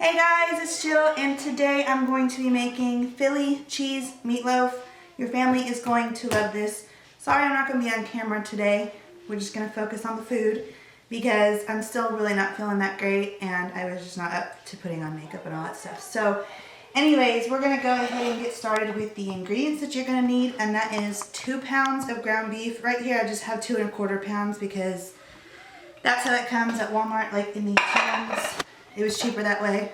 Hey guys, it's Jill, and today I'm going to be making Philly cheese meatloaf. Your family is going to love this. Sorry I'm not going to be on camera today. We're just going to focus on the food because I'm still really not feeling that great and I was just not up to putting on makeup and all that stuff. So anyways, we're going to go ahead and get started with the ingredients that you're going to need, and that is 2 pounds of ground beef. Right here I just have 2 1/4 pounds because that's how it comes at Walmart, like in these cans. It was cheaper that way.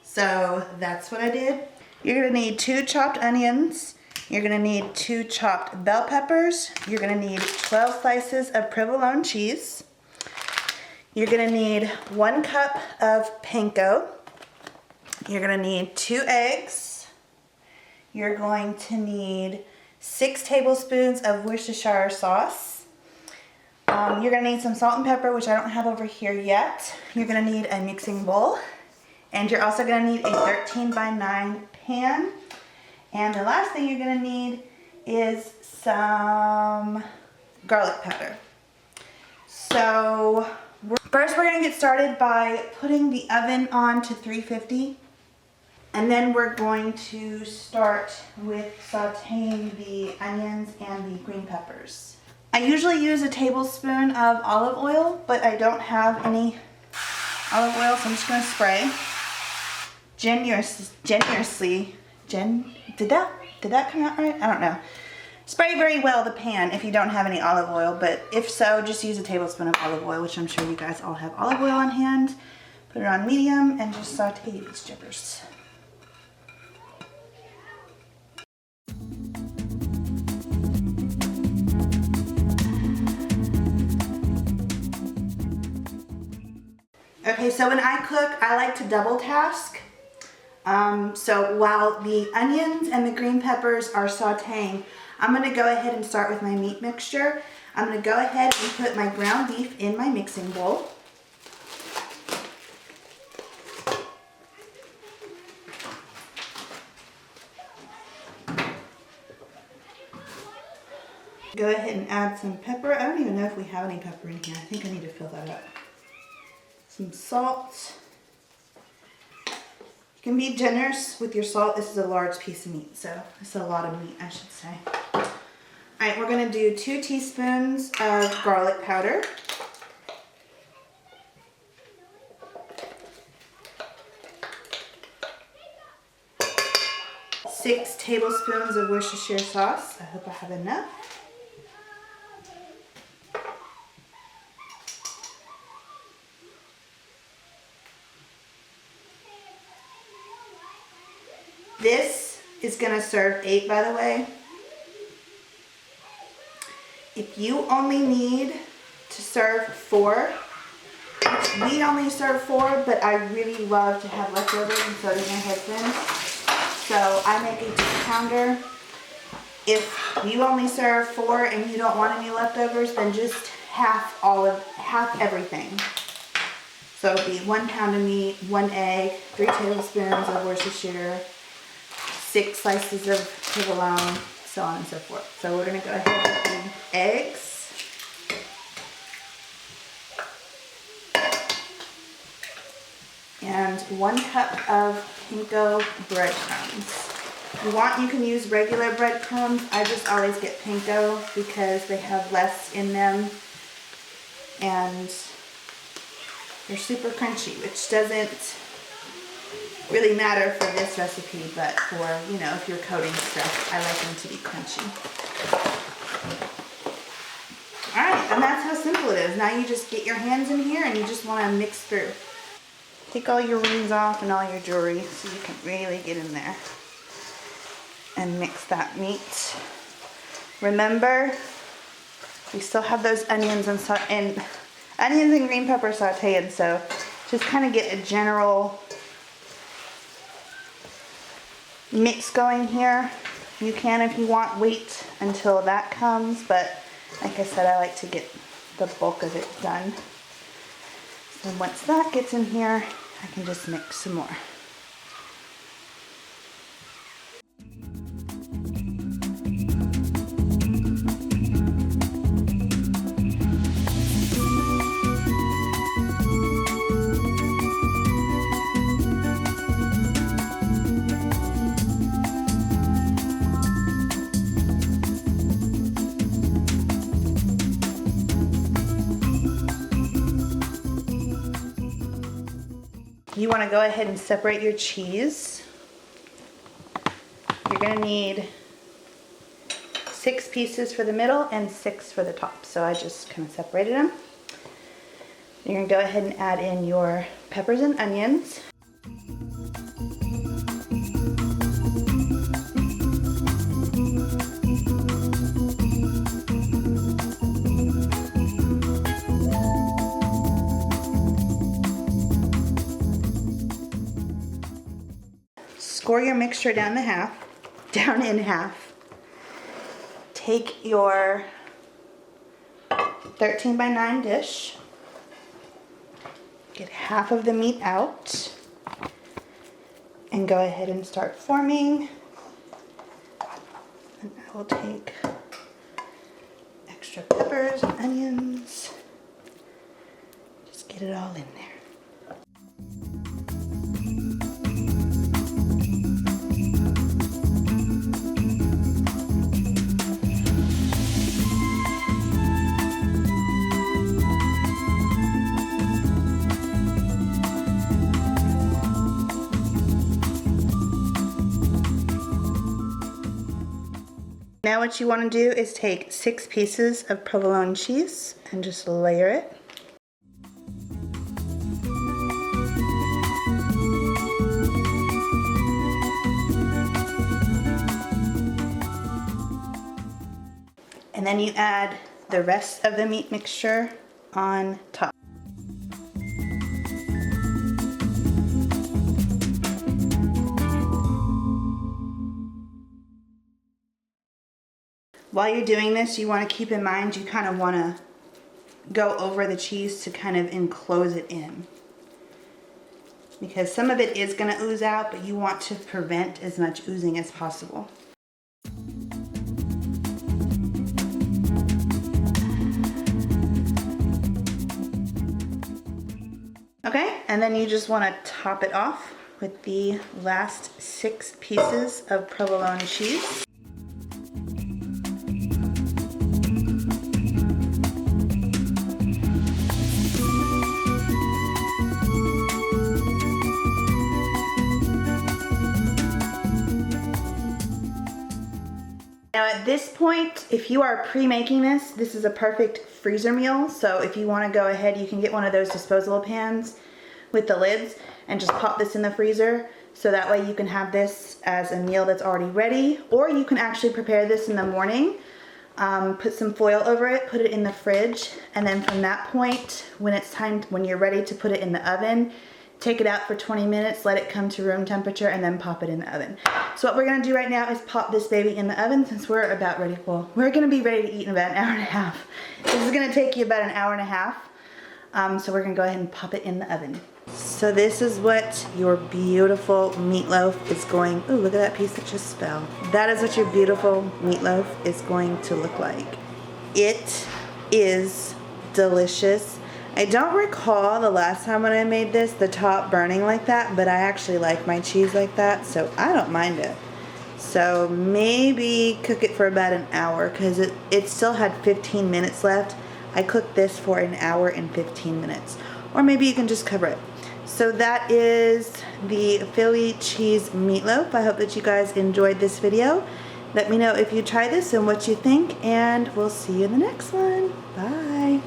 So that's what I did. You're gonna need 2 chopped onions. You're gonna need 2 chopped bell peppers. You're gonna need 12 slices of provolone cheese. You're gonna need 1 cup of panko. You're gonna need 2 eggs. You're going to need 6 tablespoons of Worcestershire sauce. You're gonna need some salt and pepper, which I don't have over here yet. You're gonna need a mixing bowl, and you're also gonna need a 13x9 pan. And the last thing you're gonna need is some garlic powder. So first we're gonna get started by putting the oven on to 350, and then we're going to start with sauteing the onions and the green peppers. I usually use a tablespoon of olive oil, but I don't have any olive oil, so I'm just going to spray generously. Did that come out right? I don't know. Spray very well the pan if you don't have any olive oil, but if so, just use a tablespoon of olive oil, which I'm sure you guys all have olive oil on hand. Put it on medium and just saute these jibbers. Okay, so when I cook, I like to double task. So while the onions and the green peppers are sauteing, I'm going to go ahead and start with my meat mixture. I'm going to go ahead and put my ground beef in my mixing bowl. Go ahead and add some pepper. I don't even know if we have any pepper in here. I think I need to fill that up. Some salt. You can be generous with your salt. This is a large piece of meat, so it's a lot of meat, I should say. Alright, we're going to do 2 teaspoons of garlic powder. Six tablespoons of Worcestershire sauce. I hope I have enough. This is going to serve 8, by the way. If you only need to serve 4, which we only serve 4, but I really love to have leftovers, and so does my husband. So I make a 2-pounder. If you only serve 4 and you don't want any leftovers, then just half everything. So it'll be 1 pound of meat, 1 egg, 3 tablespoons of Worcestershire, 6 slices of provolone, so on and so forth. So we're going to go ahead with the eggs. And 1 cup of panko breadcrumbs. If you want, you can use regular breadcrumbs. I just always get panko because they have less in them and they're super crunchy, which doesn't really matter for this recipe, but for, you know, if you're coating stuff, I like them to be crunchy. Alright, and that's how simple it is. Now you just get your hands in here and you just want to mix through. Take all your rings off and all your jewelry so you can really get in there and mix that meat. Remember, we still have those onions and green pepper sauteed, so just kind of get a general mix going here. You can, if you want, wait until that comes, but like I said, I like to get the bulk of it done. So once that gets in here, I can just mix some more. you want to go ahead and separate your cheese. You're going to need 6 pieces for the middle and 6 for the top. So I just kind of separated them. You're going to go ahead and add in your peppers and onions. Score your mixture down in half. Take your 13 by 9 dish. Get half of the meat out and go ahead and start forming. And I will take extra peppers and onions. Just get it all in there. Now what you want to do is take 6 pieces of provolone cheese and just layer it. And then you add the rest of the meat mixture on top. While you're doing this, you want to keep in mind you kind of want to go over the cheese to kind of enclose it in. Because some of it is going to ooze out, but you want to prevent as much oozing as possible. Okay, and then you just want to top it off with the last 6 pieces of provolone cheese. Now at this point, if you are pre-making this, this is a perfect freezer meal. So if you want to go ahead, you can get one of those disposable pans with the lids and just pop this in the freezer. So that way you can have this as a meal that's already ready. Or you can actually prepare this in the morning, put some foil over it, put it in the fridge. And then from that point, when you're ready to put it in the oven, take it out for 20 minutes, let it come to room temperature, and then pop it in the oven. So what we're gonna do right now is pop this baby in the oven since we're about ready. Well, we're gonna be ready to eat in about an hour and a half. This is gonna take you about an hour and a half. So we're gonna go ahead and pop it in the oven. So this is what your beautiful meatloaf is going, ooh, look at that piece that just fell. That is what your beautiful meatloaf is going to look like. It is delicious. I don't recall the last time when I made this, the top burning like that, but I actually like my cheese like that, so I don't mind it. So maybe cook it for about an hour because it still had 15 minutes left. I cooked this for an hour and 15 minutes. Or maybe you can just cover it. So that is the Philly cheese meatloaf. I hope that you guys enjoyed this video. Let me know if you try this and what you think, and we'll see you in the next one. Bye.